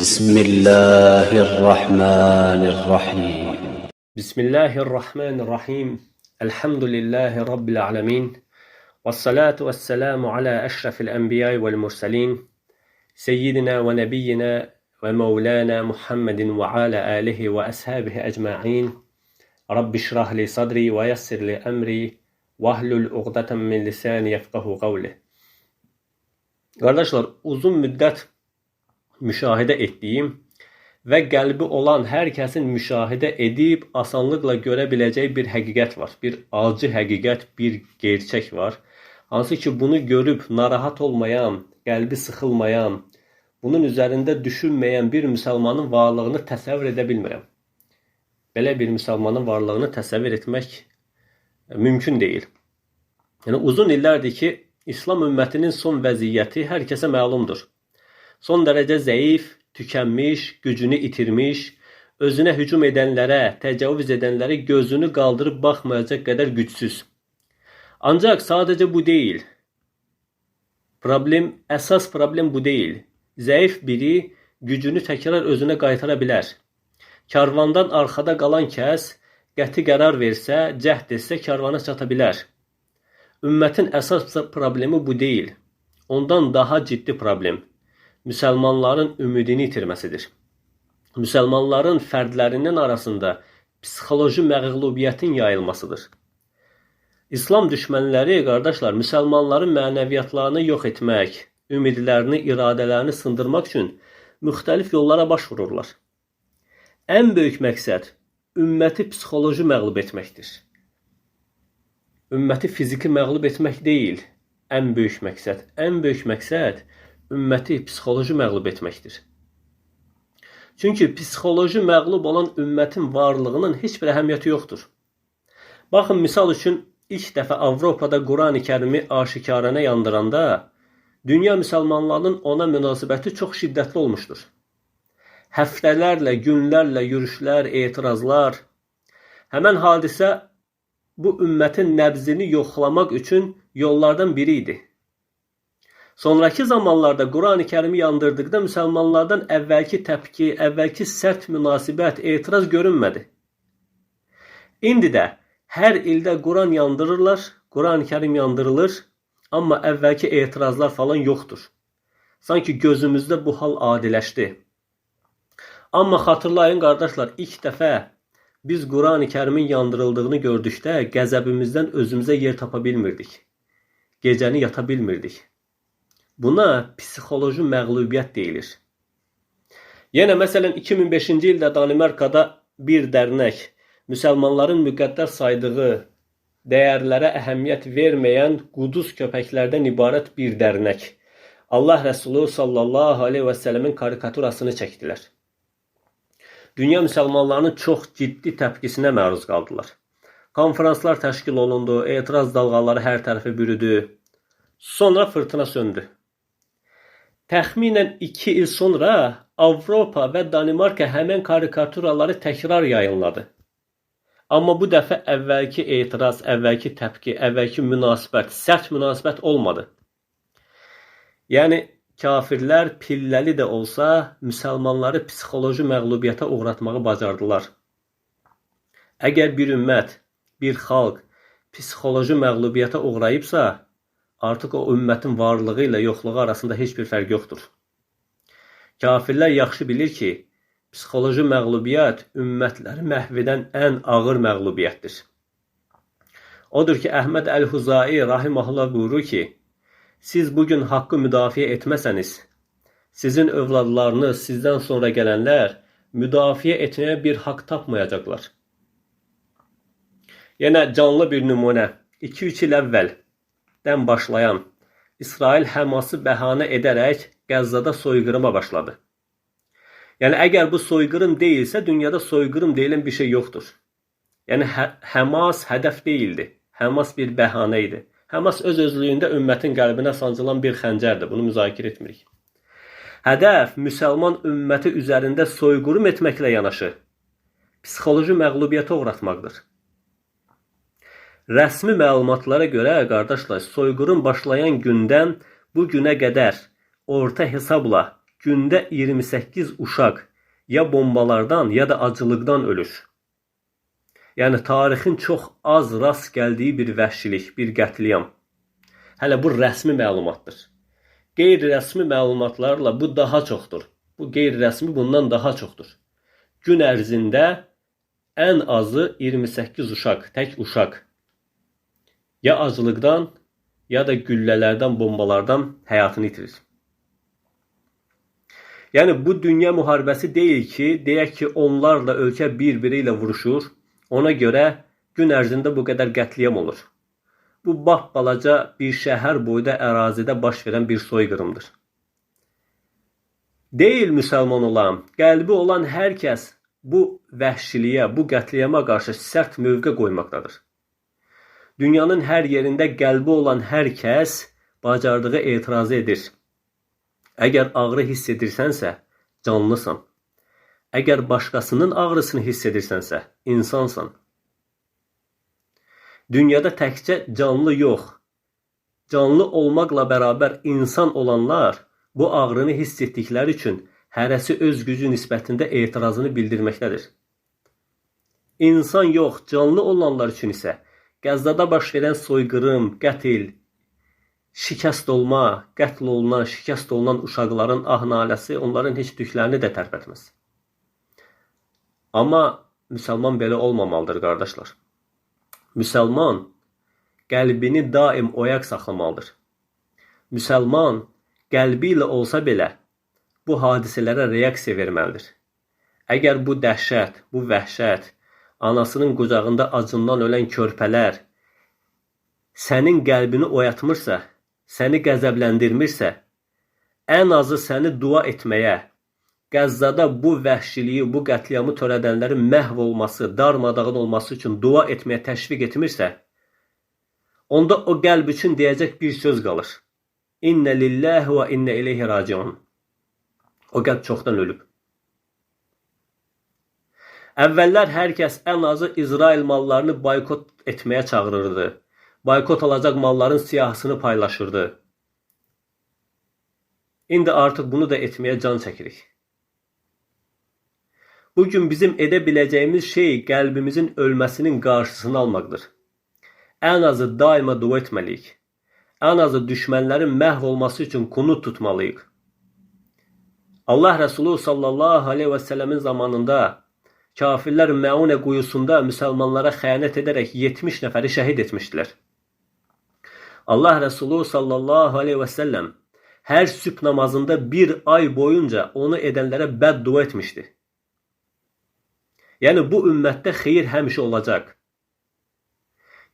Bismillahirrahmanirrahim. Bismillahirrahmanirrahim. Elhamdülillahi Rabbil alemin. Vessalatu vesselamu ala eşrefil enbiya'i vel murselin. Seyyidina ve nebiyyina ve mevlana Muhammedin ve ala alihi ve ashabihi ecma'in. Rabbi şrah li sadri ve yessir li emri. Vahlul uqdatan min lisani yefqahu qavli. Kardeşler, uzun müddet müşahede ettiğim ve qəlbi olan hər kəsin müşahidə edib asanlıqla görə biləcəyi bir həqiqət var. Bir acı həqiqət, bir gerçək var. Hansı ki bunu görüb narahat olmayan, qəlbi sıxılmayan, bunun üzərində düşünməyən bir müsəlmanın varlığını təsəvvür edə bilmirəm. Belə bir müsəlmanın varlığını təsəvvür etmək mümkün deyil. Yəni uzun illərdir ki, İslam ümmətinin son vəziyyəti hər kəsə məlumdur. Son dərəcə zəif, tükənmiş, gücünü itirmiş, özünə hücum edənlərə, təcavüz edənlərə gözünü qaldırıb baxmayacaq qədər gücsüz. Ancaq sadəcə bu deyil. Əsas problem bu deyil. Zəif biri gücünü təkrar özünə qaytara bilər. Karvandan arxada qalan kəs qəti qərar versə, cəhd etsə karvana çata bilər. Ümmətin əsas problemi bu deyil. Ondan daha ciddi problem müsəlmanların ümidini itirməsidir. Müsəlmanların fərdlərinin arasında psixoloji məğlubiyyətin yayılmasıdır. İslam düşmənləri, qardaşlar, müsəlmanların mənəviyyatlarını yox etmək, ümidlərini, iradələrini sındırmaq üçün müxtəlif yollara başvururlar. Ən böyük məqsəd ümməti psixoloji məğlub etməkdir. Ümməti fiziki məğlub etmək deyil. Ən böyük məqsəd ümməti psixoloji məğlub etməkdir. Çünki psixoloji məğlub olan ümmətin varlığının heç bir əhəmiyyəti yoxdur. Baxın, misal üçün ilk dəfə Avropada Quran-ı Kərimi aşikarənə yandıranda dünya müsəlmanlarının ona münasibəti çox şiddətli olmuşdur. Həftələrlə, günlərlə yürüşlər, etirazlar. Həmən hadisə bu ümmətin nəbzini yoxlamaq üçün yollardan biri idi. Sonraki zamanlarda Quran-ı Kərimi yandırdıqda müsəlmanlardan əvvəlki təpki, əvvəlki sərt münasibət, etiraz görünmədi. İndi də hər ildə Quran yandırırlar, Quran-ı Kərim yandırılır, amma əvvəlki etirazlar falan yoxdur. Sanki gözümüzdə bu hal adiləşdi. Amma xatırlayın qardaşlar, ilk dəfə biz Quran-ı Kərimin yandırıldığını gördükdə qəzəbimizdən özümüzə yer tapa bilmirdik. Gecəni yata bilmirdik. Buna psixoloji məğlubiyyət deyilir. Yenə məsələn 2005-ci ildə Danimarkada bir dərnək müsəlmanların müqəddəs saydığı dəyərlərə əhəmiyyət verməyən quduz köpəklərdən ibarət bir dərnək Allah Rəsulü sallallahu aleyhi və səlləmin karikaturasını çəkdilər. Dünya müsəlmanlarının çox ciddi təpkisinə məruz qaldılar. Konferanslar təşkil olundu, etiraz dalğaları hər tərəfi bürüdü. Sonra fırtına söndü. Təxminən 2 il sonra Avropa və Danimarka həmən karikaturaları təkrar yayınladı. Amma bu dəfə əvvəlki etiraz, əvvəlki təpki, əvvəlki münasibət, sərt münasibət olmadı. Yəni kafirlər pilləli də olsa müsəlmanları psixoloji məğlubiyyətə uğratmağı bacardılar. Əgər bir ümmət, bir xalq psixoloji məğlubiyyətə uğrayıbsa, artıq o ümmətin varlığı ilə yoxluğu arasında heç bir fərq yoxdur. Kafirlər yaxşı bilir ki, psixoloji məğlubiyyət ümmətləri məhv edən ən ağır məğlubiyyətdir. Odur ki, Əhməd Əl-Huzai rahiməhullah buyurur ki, siz bugün haqqı müdafiə etməsəniz, sizin övladlarınız, sizdən sonra gələnlər müdafiə etməyə bir haqq tapmayacaqlar. Yenə canlı bir nümunə, 2-3 il əvvəldən başlayan İsrail Həması bəhanə edərək Qəzzada soyqırıma başladı. Yəni əgər bu soyqırım deyilsə, dünyada soyqırım deyilən bir şey yoxdur. Yəni Həmas hədəf deyildi. Həmas bir bəhanə idi. Həmas öz-özlüyündə ümmətin qəlbinə sancılan bir xəncərdir. Bunu müzakirə etmirik. Hədəf müsəlman ümməti üzərində soyqırım etməklə yanaşı psixoloji məğlubiyyətə uğratmaqdır. Rəsmi məlumatlara görə, qardaşlar, soyqırım başlayan gündən bu günə qədər orta hesabla gündə 28 uşaq ya bombalardan ya da acılıqdan ölür. Yəni tarixin çox az rast gəldiyi bir vəhşilik, bir qətliam. Hələ bu rəsmi məlumatdır. Qeyri-rəsmi məlumatlarla bu daha çoxdur. Bu qeyri-rəsmi bundan daha çoxdur. Gün ərzində ən azı 28 uşaq, tək uşaq ya acılıqdan ya da güllələrdən, bombalardan həyatını itirir. Yəni bu dünya müharibəsi deyil ki, deyək ki, onlarla ölkə bir-biri ilə vuruşur. Ona görə gün ərzində bu qədər qətliam olur. Bu balaca bir şəhər boyda ərazidə baş verən bir soyqırımdır. Deyil müsəlman olan, qəlbi olan hər kəs bu vəhşiliyə, bu qətliama qarşı sərt mövqe qoymaqdadır. Dünyanın hər yerində qəlbi olan hər kəs bacardığı etirazı edir. Əgər ağrı hiss edirsənsə, canlısan. Əgər başqasının ağrısını hiss edirsənsə, insansan. Dünyada təkcə canlı yox, canlı olmaqla bərabər insan olanlar bu ağrını hiss etdikləri üçün hərəsi öz gücü nisbətində etirazını bildirməkdədir. İnsan yox, canlı olanlar üçün isə Qəzzada baş verən soyqırım, qətl, şikəst olma, qətl olunan, şikəst olunan uşaqların ah-naləsi onların heç tüklərini də tərpətməz. Amma müsəlman belə olmamalıdır, qardaşlar. Müsəlman qəlbini daim oyaq saxlamalıdır. Müsəlman qəlbi ilə olsa belə bu hadisələrə reaksiya verməlidir. Əgər bu dəhşət, bu vəhşət, anasının qucağında acından ölən körpələr sənin qəlbini oyatmırsa, səni qəzəbləndirmirsə, ən azı səni dua etməyə, Qəzzada bu vəhşiliyi, bu qətliamı törədənlərin məhv olması, darmadağın olması üçün dua etməyə təşviq etmirsə, onda o qəlb üçün deyəcək bir söz qalır. İnnə lillahi və innə ileyhi raciun. O qəlb çoxdan ölüb. Əvvəllər hər kəs ən azı İsrail mallarını boykot etməyə çağırırdı. Boykot olacaq malların siyahısını paylaşırdı. İndi artıq bunu da etməyə can çəkirik. Bugün bizim edə biləcəyimiz şey qəlbimizin ölməsinin qarşısını almaqdır. Ən azı daima dua etməliyik. Ən azı düşmənlərin məhv olması üçün qunut tutmalıyıq. Allah Rəsulü sallallahu aleyhi və səlləmin zamanında kafirlər Məunə quyusunda müsəlmanlara xəyanət edərək 70 nəfəri şəhid etmişdilər. Allah Rəsulü sallallahu aleyhi və səlləm hər sübh namazında bir ay boyunca onu edənlərə bəddua etmişdi. Yəni bu ümmətdə xeyir həmişə olacaq.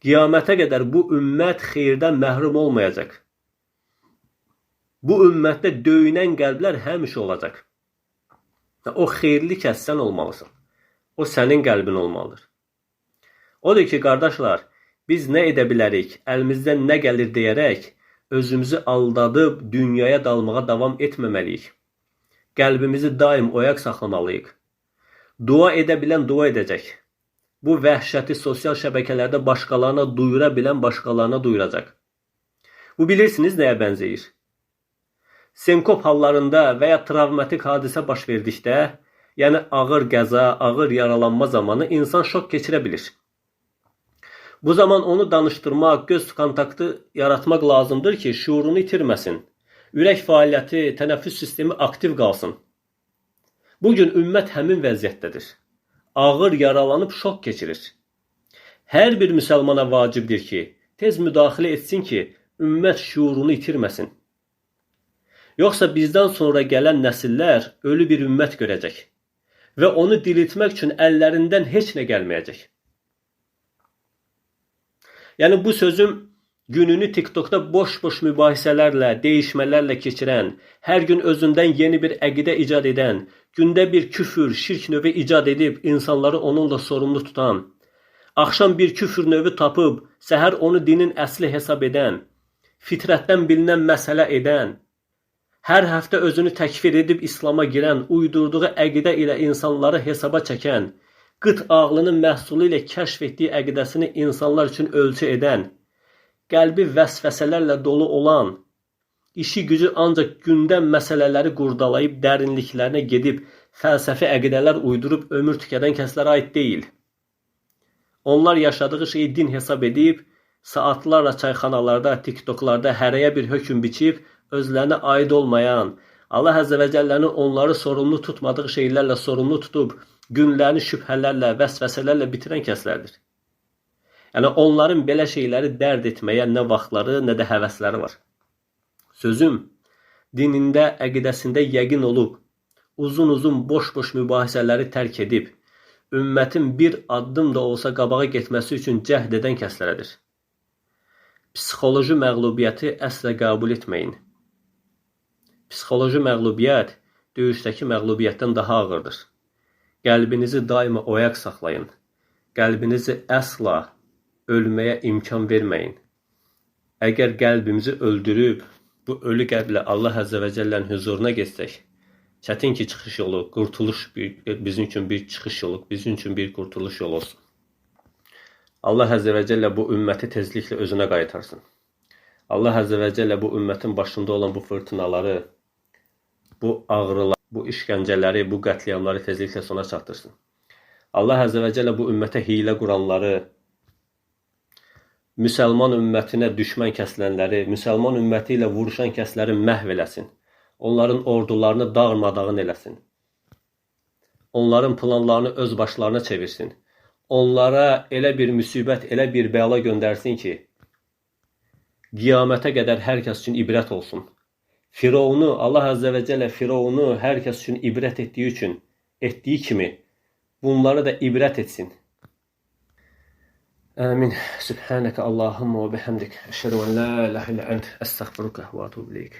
Qiyamətə qədər bu ümmət xeyirdən məhrum olmayacaq. Bu ümmətdə döyünən qəlblər həmişə olacaq. O xeyirli kəs sən olmalısan. O sənin qəlbin olmalıdır. Odur ki, qardaşlar, biz nə edə bilərik, əlimizdən nə gəlir deyərək, özümüzü aldadıb dünyaya dalmağa davam etməməliyik. Qəlbimizi daim oyaq saxlamalıyıq. Dua edə bilən dua edəcək. Bu vəhşəti sosial şəbəkələrdə başqalarına duyura bilən başqalarına duyuracaq. Bu bilirsiniz nəyə bənzəyir? Senkop hallarında və ya travmatik hadisə baş verdikdə, yəni ağır qəza, ağır yaralanma zamanı insan şok keçirə bilir. Bu zaman onu danışdırmaq, göz kontaktı yaratmaq lazımdır ki, şuurunu itirməsin. Ürək fəaliyyəti, tənəffüs sistemi aktiv qalsın. Bugün ümmət həmin vəziyyətdədir. Ağır yaralanıb şok keçirir. Hər bir müsəlmana vacibdir ki, tez müdaxilə etsin ki, ümmət şuurunu itirməsin. Yoxsa bizdən sonra gələn nəsillər ölü bir ümmət görəcək və onu diriltmək üçün əllərindən heç nə gəlməyəcək. Yəni bu sözüm gününü TikTokda boş-boş mübahisələrlə, dəyişmələrlə keçirən, hər gün özündən yeni bir əqidə icad edən, gündə bir küfür, şirk növü icad edib insanları onunla sorumlu tutan, axşam bir küfür növü tapıb, səhər onu dinin əsli hesab edən, fitrətdən bilinən məsələ edən, hər həftə özünü təkfir edib İslama girən, uydurduğu əqidə ilə insanları hesaba çəkən, qıt ağlının məhsulu ilə kəşf etdiyi əqidəsini insanlar üçün ölçü edən, qəlbi vəsvəsələrlə dolu olan, İşi gücü ancaq gündəm məsələləri qurdalayıb dərinliklərinə gedib fəlsəfi əqidələr uydurub ömür tükədən kəslərə aid deyil. Onlar yaşadığı şeyi din hesab edib, saatlarla çayxanalarda, TikToklarda hərəyə bir hökm biçib, özlərinə aid olmayan, Allah Əzzə və Cəllənin onları sorumlu tutmadığı şeylərlə sorumlu tutub, günlərini şübhələrlə, vəsvəsələrlə bitirən kəslərdir. Yəni onların belə şeyləri dərd etməyə nə vaxtları, nə də həvəsləri var. Sözüm, dinində, əqidəsində yəqin olub, uzun-uzun boş-boş mübahisələri tərk edib, ümmətin bir addım da olsa qabağa getməsi üçün cəhd edən kəslərədir. Psixoloji məğlubiyyəti əslə qəbul etməyin. Psixoloji məğlubiyyət döyüşdəki məğlubiyyətdən daha ağırdır. Qəlbinizi daima oyaq saxlayın. Qəlbinizi əsla ölməyə imkan verməyin. Əgər qəlbimizi öldürüb, bu ölü qəlblə Allah Əzzə və Cəllənin huzuruna getsək, çətin ki, çıxış yolu, qurtuluş bizim üçün bir çıxış yolu, bizim üçün bir qurtuluş yolu olsun. Allah Əzzə və Cəllə bu ümməti tezliklə özünə qaytarsın. Allah Əzzə və Cəllə bu ümmətin başında olan bu fırtınaları, bu ağrıları, bu işgəncələri, bu qətliamları tezliklə sona çatdırsın. Allah Əzzə və Cəllə bu ümmətə hiylə quranları, müsəlman ümmətinə düşmən kəsilənləri, müsəlman ümməti ilə vuruşan kəsləri məhv eləsin. Onların ordularını dağmadağın eləsin. Onların planlarını öz başlarına çevirsin. Onlara elə bir müsibət, elə bir bəla göndərsin ki, qiyamətə qədər hər kəs üçün ibrət olsun. Firavunu, Allah Əzzə və Cəllə Firavunu hər kəs üçün ibrət etdiyi kimi, bunları da ibrət etsin. Amin. Subhanəkə Allahumma və bihamdik. Əşhədu ən la ilahə illə ənt. Əstəğfiruka və etûbu ileyk.